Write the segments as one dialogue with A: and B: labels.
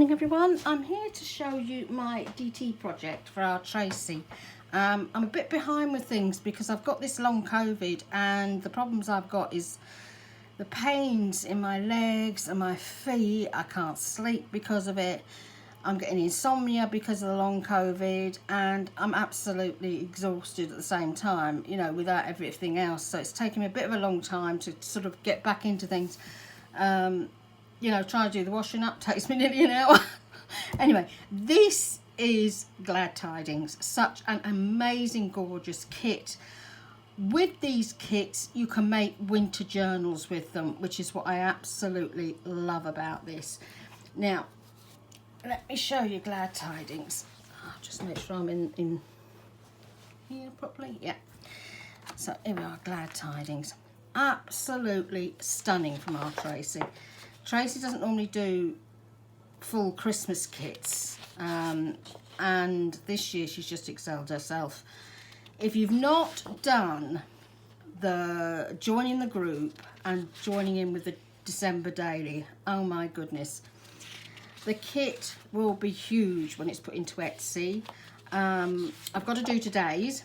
A: morning everyone. I'm here to show you my DT project for our Tracie. I'm a bit behind with things because I've got this long COVID, and the problems I've got is the pains in my legs and my feet. I can't sleep because of it. I'm getting insomnia because of the long COVID, and I'm absolutely exhausted at the same time, you know, without everything else. So it's taken me a bit of a long time to sort of get back into things. You know, trying to do the washing up takes me nearly an hour. Anyway, this is Glad Tidings. Such an amazing, gorgeous kit. With these kits, you can make winter journals with them, which is what I absolutely love about this. Now, let me show you Glad Tidings. I'll just make sure I'm in here properly. Yeah. So here we are, Glad Tidings. Absolutely stunning from our Tracie. Tracie doesn't normally do full Christmas kits, and this year she's just excelled herself. If you've not done the joining the group and joining in with the December daily, oh my goodness, the kit will be huge when it's put into Etsy. I've got to do today's,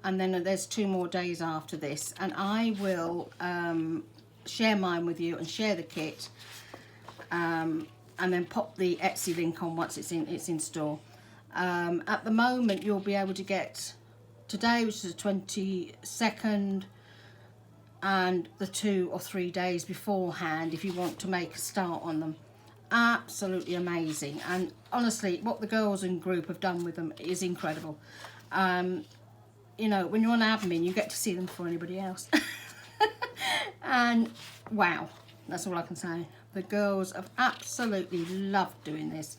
A: and then there's 2 more days after this, and I will share mine with you and share the kit, and then pop the Etsy link on once it's in store. At the moment, you'll be able to get today, which is the 22nd, and the 2 or 3 days beforehand if you want to make a start on them. Absolutely amazing, and honestly, what the girls in group have done with them is incredible. You know, when you're on admin, you get to see them before anybody else. And wow, that's all I can say. The girls have absolutely loved doing this.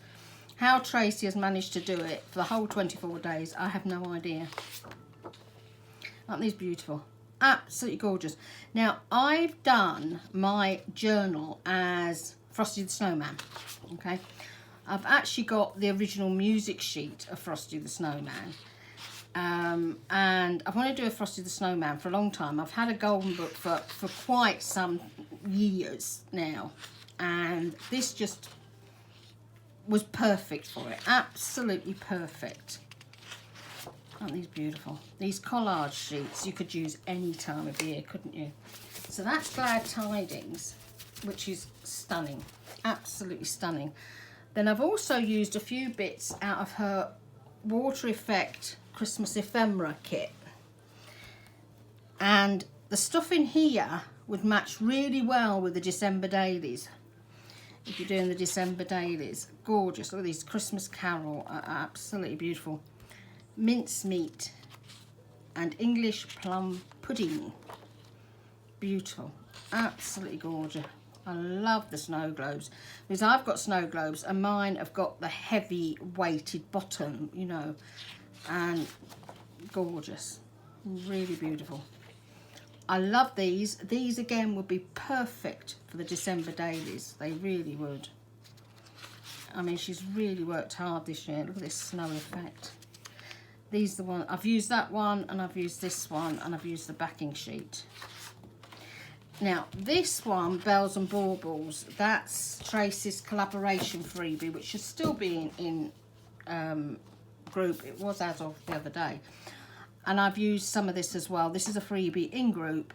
A: How Tracie has managed to do it for the whole 24 days, I have no idea. Aren't these beautiful? Absolutely gorgeous. Now, I've done my journal as Frosty the Snowman, okay? I've actually got the original music sheet of Frosty the Snowman. And I've wanted to do a Frosty the Snowman for a long time. I've had a golden book for quite some years now, and this just was perfect for it. Absolutely perfect. Aren't these beautiful? These collage sheets you could use any time of year, couldn't you? So that's Glad Tidings, which is stunning. Absolutely stunning. Then I've also used a few bits out of her Water Effect Christmas ephemera kit, and the stuff in here would match really well with the December dailies if you're doing the December dailies. Gorgeous. Look at these. Christmas Carol are absolutely beautiful. Mincemeat and English plum pudding, beautiful, absolutely gorgeous. I love the snow globes because I've got snow globes and mine have got the heavy weighted bottom, you know, and gorgeous, really beautiful. I love these. These again would be perfect for the December dailies. They really would. I mean, she's really worked hard this year. Look at this snow effect. These are the one I've used, that one, and I've used this one, and I've used the backing sheet. Now, this one, Bells and Baubles, that's Tracie's collaboration freebie, which should still be in group. It was as of the other day. And I've used some of this as well. This is a freebie in group.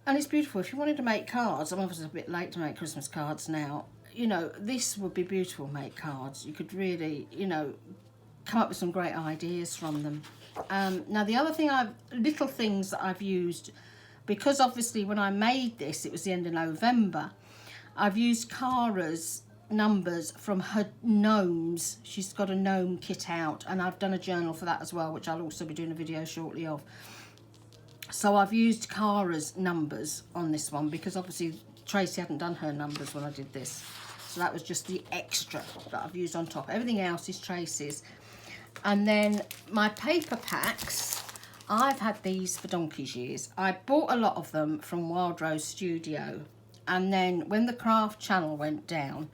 A: And it's beautiful. If you wanted to make cards, I'm obviously a bit late to make Christmas cards now. You know, this would be beautiful, make cards. You could really, you know, come up with some great ideas from them. Now, the other thing little things that I've used, because obviously when I made this, it was the end of November, I've used Cara's numbers from her gnomes. She's got a gnome kit out, and I've done a journal for that as well, which I'll also be doing a video shortly of. So I've used Cara's numbers on this one because obviously Tracie hadn't done her numbers when I did this. So that was just the extra that I've used on top. Everything else is Tracie's. And then my paper packs, I've had these for donkey's years. I bought a lot of them from Wild Rose Studio, and then when the craft channel went down,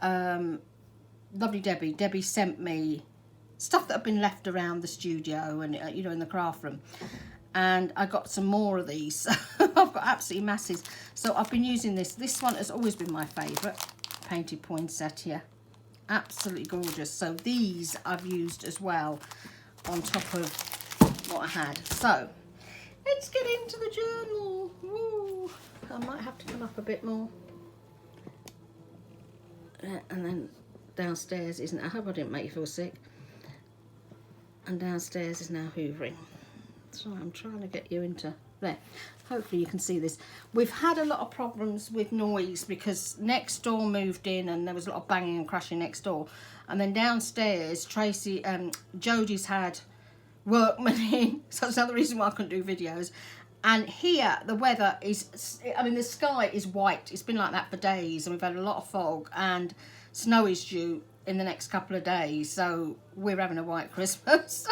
A: lovely Debbie sent me stuff that had been left around the studio and you know, in the craft room, and I got some more of these. I've got absolutely masses, so I've been using this one has always been my favorite, painted poinsettia. absolutely gorgeous. So these I've used as well on top of what I had. So let's get into the journal. Woo. I might have to come up a bit more. And then downstairs isn't, I hope I didn't make you feel sick. And downstairs is now hoovering. So I'm trying to get you into there. Hopefully you can see this. We've had a lot of problems with noise because next door moved in and there was a lot of banging and crashing next door. And then downstairs, Tracie, Jodie's had workmen in. So that's another reason why I couldn't do videos. And here the weather is, I mean the sky is white. It's been like that for days and we've had a lot of fog and snow is due in the next couple of days. So we're having a white Christmas.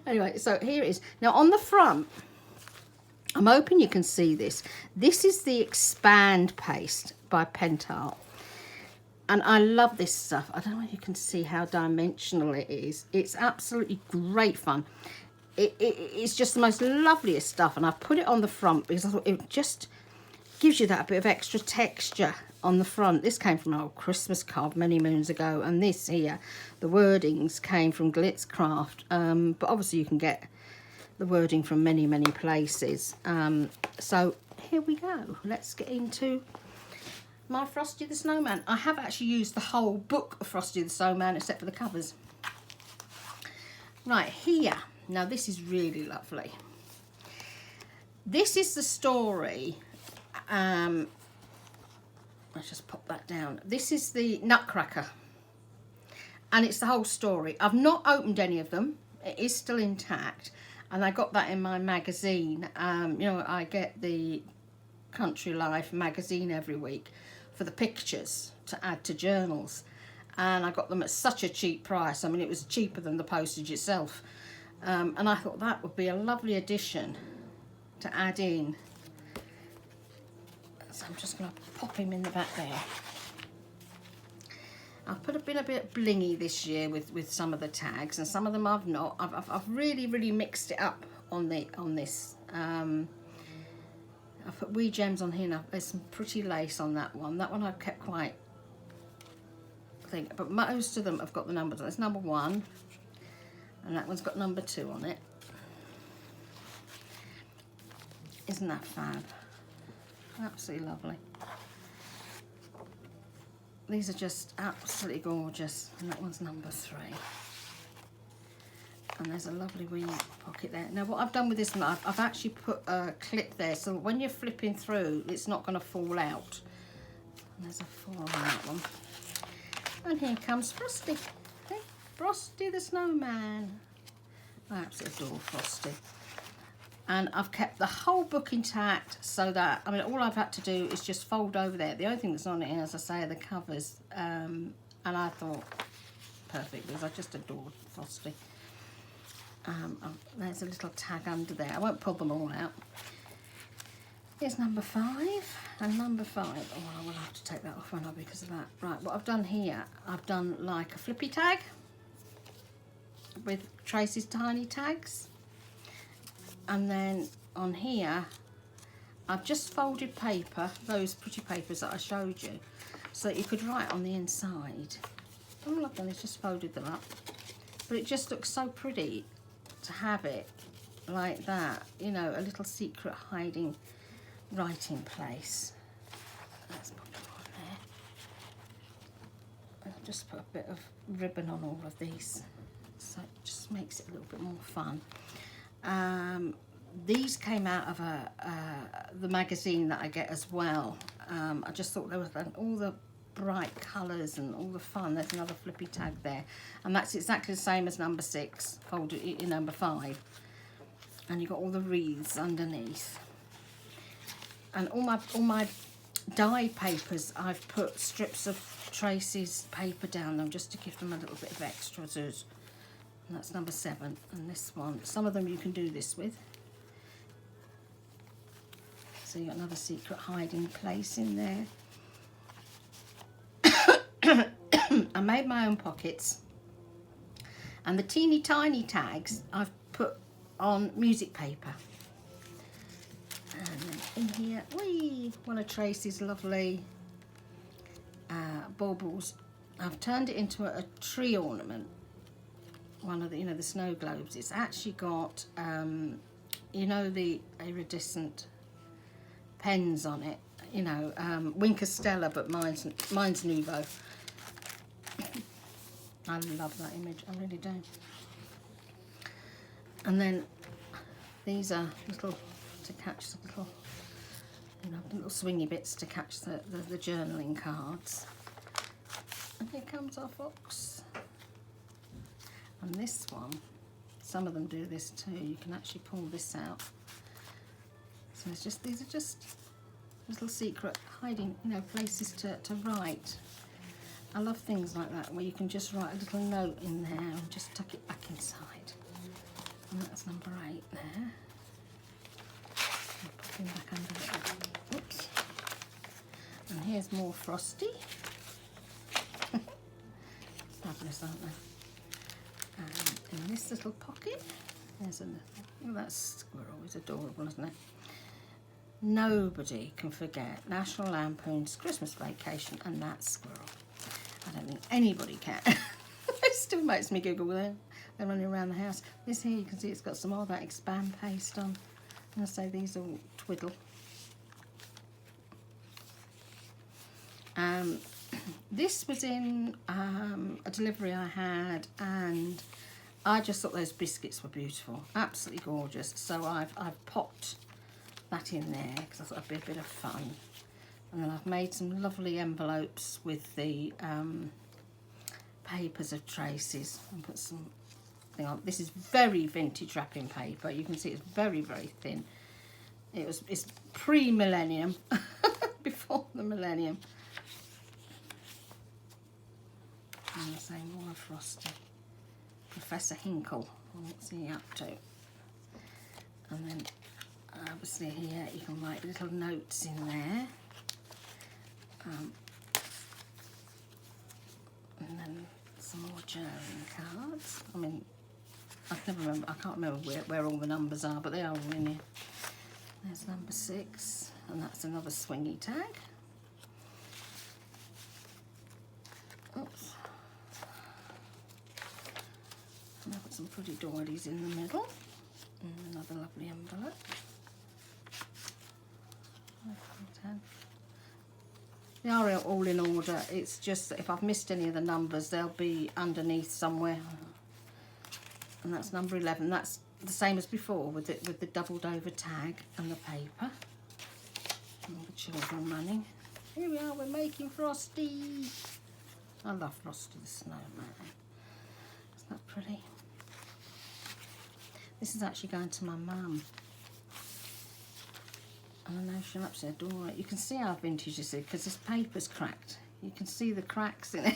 A: Anyway, so here it is. Now on the front, I'm hoping you can see this. This is the Expand paste by Pentart. And I love this stuff. I don't know if you can see how dimensional it is. It's absolutely great fun. It's just the most loveliest stuff. And I put it on the front because I thought it just gives you that bit of extra texture on the front. This came from an old Christmas card many moons ago. And this here, the wordings came from Glitzcraft. But obviously you can get the wording from many places. So here we go. Let's get into my Frosty the Snowman. I have actually used the whole book of Frosty the Snowman except for the covers. Right, here. Now this is really lovely. This is the story. Let's just pop that down. This is the Nutcracker. And it's the whole story. I've not opened any of them. It is still intact. And I got that in my magazine. You know, I get the Country Life magazine every week for the pictures to add to journals. And I got them at such a cheap price. I mean, it was cheaper than the postage itself. And I thought that would be a lovely addition to add in. So I'm just going to pop him in the back there. I've been a bit blingy this year with some of the tags, and some of them I've not. I've really mixed it up on this. I've put wee gems on here now. There's some pretty lace on that one. That one I've kept quite but most of them have got the numbers. There's number 1, and that one's got number 2 on it. Isn't that fab? Absolutely lovely. These are just absolutely gorgeous. And that one's number 3. And there's a lovely wee pocket there. Now what I've done with this one, I've actually put a clip there so when you're flipping through, it's not going to fall out. And there's a 4 on that one. And here comes Frosty. Okay? Frosty the Snowman. I absolutely adore Frosty. And I've kept the whole book intact so that, I mean, all I've had to do is just fold over there. The only thing that's on it, as I say, are the covers. And I thought, perfect, because I just adored Frosty. There's a little tag under there. I won't pull them all out. Here's number 5. And number 5, oh, I will have to take that off, won't I, because of that. Right, what I've done here, I've done like a flippy tag with Tracie's tiny tags. And then on here, I've just folded paper, those pretty papers that I showed you, so that you could write on the inside. All I've done is just folded them up. But it just looks so pretty to have it like that, you know, a little secret hiding writing place. Let's put it on there. I'll just put a bit of ribbon on all of these, so it just makes it a little bit more fun. These came out of the magazine that I get as well. I just thought there was all the bright colours and all the fun. There's another flippy tag there, and that's exactly the same as number 6 folded in number 5. And you've got all the wreaths underneath. And all my die papers, I've put strips of Tracie's paper down them just to give them a little bit of extra zhuzh. And that's number 7. And this one, some of them you can do this with. So you've got another secret hiding place in there. I made my own pockets. And the teeny tiny tags I've put on music paper. And then in here, whee, one of Tracie's lovely baubles I've turned it into a tree ornament. One of the, you know, the snow globes. It's actually got, you know, the iridescent pens on it. You know, Winker Stella, but mine's Nouveau. I love that image, I really do. And then these are little, to catch the little, you know, little swingy bits to catch the journaling cards. And here comes our fox. And this one, some of them do this too. You can actually pull this out. So it's just, these are just little secret hiding, you know, places to write. I love things like that, where you can just write a little note in there and just tuck it back inside. And that's number 8 there. Put him back under there. Oops. And here's more Frosty. Fabulous, aren't they? And in this little pocket, there's a, oh, that squirrel is adorable, isn't it? Nobody can forget National Lampoon's Christmas Vacation and that squirrel. I don't think anybody can. It still makes me giggle when they're running around the house. This here, you can see it's got some more of that expand paste on. And I say these are all twiddle. This was in a delivery I had, and I just thought those biscuits were beautiful, absolutely gorgeous. So I've popped that in there because I thought it'd be a bit of fun. And then I've made some lovely envelopes with the papers of Tracie's and put some thing on. This is very vintage wrapping paper. You can see it's very, very thin. It's pre-millennium, before the millennium. And the same more Frosty. Professor Hinkle, what's he up to? And then obviously here you can write little notes in there. And then some more journaling cards. I mean, I can't remember where all the numbers are, but they are all in here. There's number 6, and that's another swingy tag. Oops. And I've got some pretty doilies in the middle. And another lovely envelope. They are all in order. It's just that if I've missed any of the numbers, they'll be underneath somewhere. And that's number 11. That's the same as before with the doubled over tag and the paper. And all the children running. Here we are, we're making Frosty. I love Frosty the Snowman. Isn't that pretty? This is actually going to my mum. And I know she'll upset the door. You can see how vintage this is because this paper's cracked. You can see the cracks in it.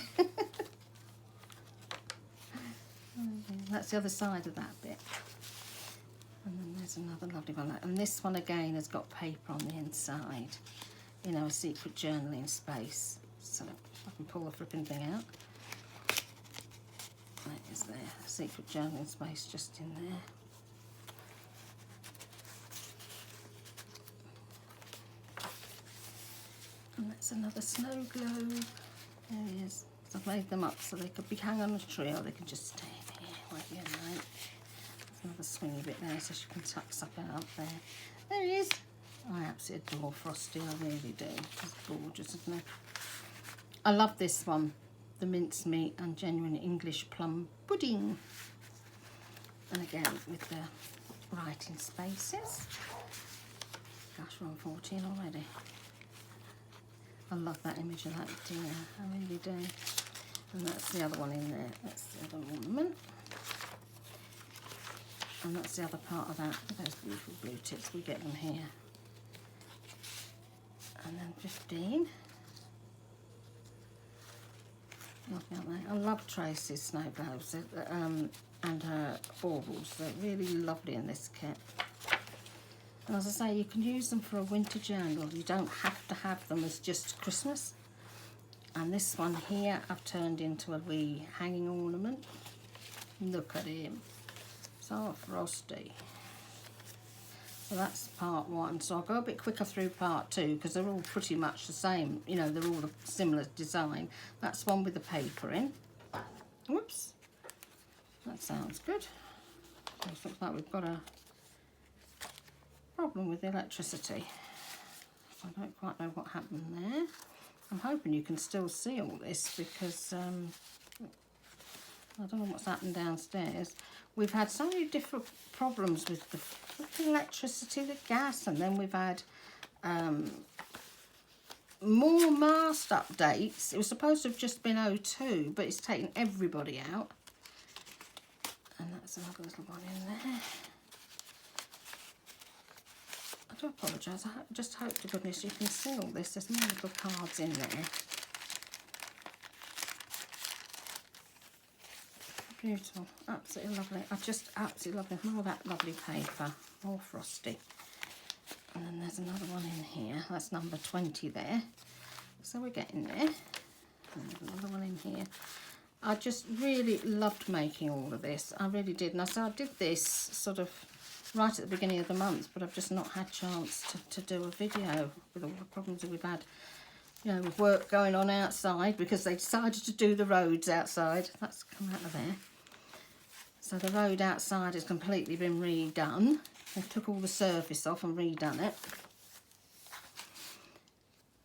A: That's the other side of that bit. And then there's another lovely one. And this one again has got paper on the inside. You know, a secret journaling space. So I can pull the flipping thing out. That is there. A secret journaling space just in there. And that's another snow globe. There he is. So I've made them up so they could be hanging on a tree, or they can just stay in here, wait here, right? There's another swingy bit there so she can tuck something up there. There he is. I absolutely adore Frosty, I really do. He's gorgeous, isn't he? I love this one, the mincemeat and genuine English plum pudding. And again with the writing spaces. Gosh, we're on 14 already. I love that image of that deer, I really do. And that's the other one in there, that's the other ornament. And that's the other part of that, those beautiful blue tips, we get them here. And then 15. Lovely, aren't they? I love Tracie's snow globes and her baubles, they're really lovely in this kit. And as I say, you can use them for a winter journal. You don't have to have them as just Christmas. And this one here, I've turned into a wee hanging ornament. Look at him. So Frosty. So that's part 1. So I'll go a bit quicker through part 2 because they're all pretty much the same. You know, they're all a similar design. That's one with the paper in. Whoops. That sounds good. It looks like we've got a problem with the electricity. I don't quite know what happened there. I'm hoping you can still see all this because I don't know what's happened downstairs. We've had so many different problems with the electricity, the gas, and then we've had more mast updates. It was supposed to have just been O2, but it's taken everybody out. And that's another little one in there. I do apologise. I just hope to goodness you can see all this. There's more little cards in there. Beautiful. Absolutely lovely. I just absolutely love it. More of that lovely paper. More Frosty. And then there's another one in here. That's number 20 there. So we're getting there. And there's another one in here. I just really loved making all of this. I really did. And I did this sort of right at the beginning of the month, but I've just not had a chance to do a video with all the problems that we've had, you know, with work going on outside because they decided to do the roads outside. That's come out of there. So the road outside has completely been redone. They took all the surface off and redone it.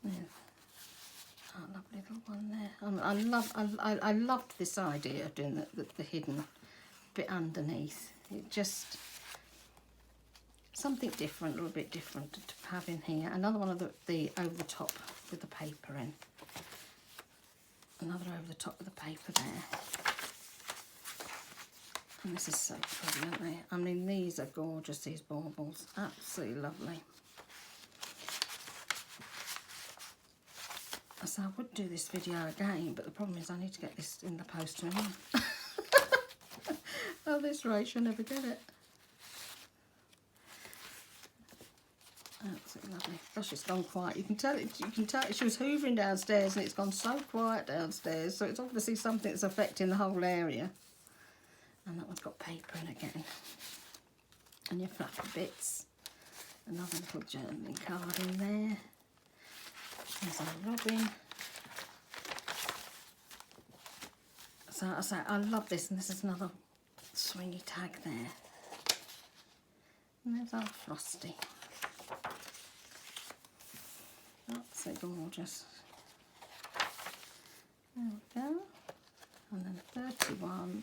A: Yeah. Oh, lovely little one there. I loved this idea of doing the hidden bit underneath. It just something different, a little bit different to have in here. Another one of the over the top with the paper in. Another over the top with the paper there. And this is so pretty, aren't they? I mean, these are gorgeous, these baubles. Absolutely lovely. So I would do this video again, but the problem is I need to get this in the post to him. At this rate, you'll never get it. Absolutely lovely. Gosh, it's gone quiet. You can tell it. You can tell she was hoovering downstairs, and it's gone so quiet downstairs. So it's obviously something that's affecting the whole area. And that one's got paper in again. And your fluffy bits. Another little journaling card in there. There's a robin. So I say I love this, and this is another swingy tag there. And there's our Frosty. That's so gorgeous. There we go. And then 31.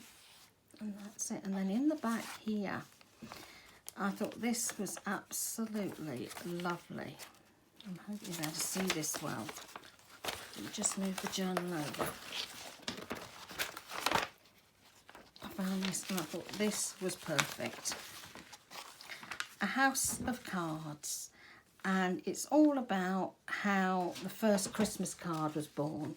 A: And that's it. And then in the back here, I thought this was absolutely lovely. I'm hoping you'll be able to see this well. Let me just move the journal over. I found this and I thought this was perfect. A house of cards. And it's all about how the first Christmas card was born.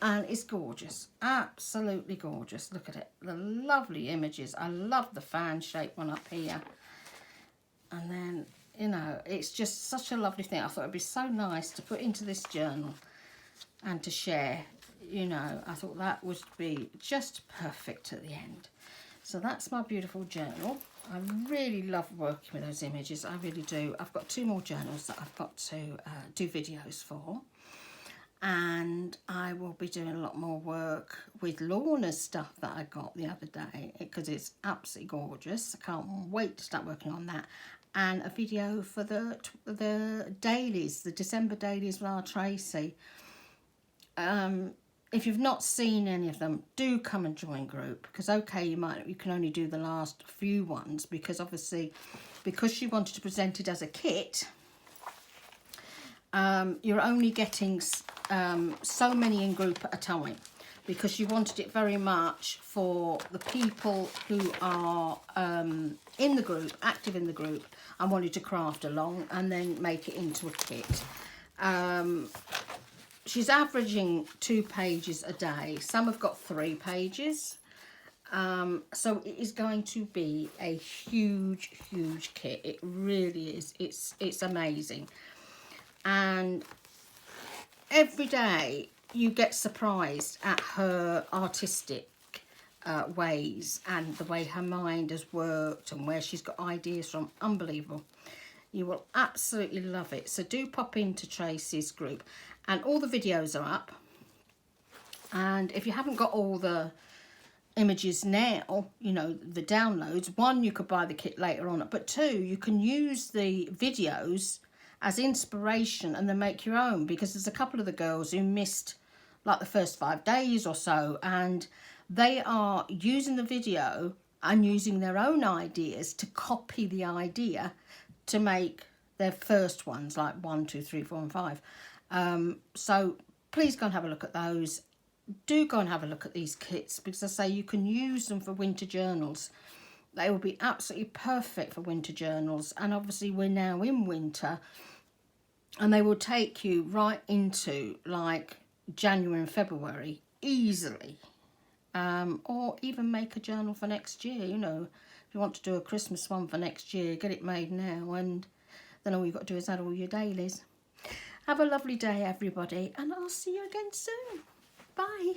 A: And it's gorgeous, absolutely gorgeous. Look at it, the lovely images. I love the fan-shaped one up here. And then, you know, it's just such a lovely thing. I thought it'd be so nice to put into this journal and to share. You know, I thought that would be just perfect at the end. So that's my beautiful journal. I really love working with those images, I really do. I've got 2 more journals that I've got to do videos for. And I will be doing a lot more work with Lorna's stuff that I got the other day because it's absolutely gorgeous. I can't wait to start working on that. And a video for the dailies, the December dailies with our Tracie. If you've not seen any of them, do come and join group because okay, you can only do the last few ones because obviously because she wanted to present it as a kit. You're only getting so many in group at a time because she wanted it very much for the people who are in the group, active in the group, and wanted to craft along and then make it into a kit. She's averaging 2 pages a day. Some have got 3 pages. So it is going to be a huge, huge kit. It really is. It's amazing. And every day you get surprised at her artistic ways, and the way her mind has worked and where she's got ideas from. Unbelievable. You will absolutely love it. So do pop into Tracie's group, and all the videos are up. And if you haven't got all the images now, you know, the downloads, one, you could buy the kit later on, but two, you can use the videos as inspiration and then make your own, because there's a couple of the girls who missed like the first 5 days or so, and they are using the video and using their own ideas to copy the idea to make their first ones, like 1, 2, 3, 4 and 5. So please go and have a look at those. Do go and have a look at these kits, because I say you can use them for winter journals. They will be absolutely perfect for winter journals, and obviously we're now in winter, and they will take you right into like January and February easily. Or even make a journal for next year, you know. If you want to do a Christmas one for next year, get it made now, and then all you've got to do is add all your dailies. Have a lovely day, everybody, and I'll see you again soon. Bye.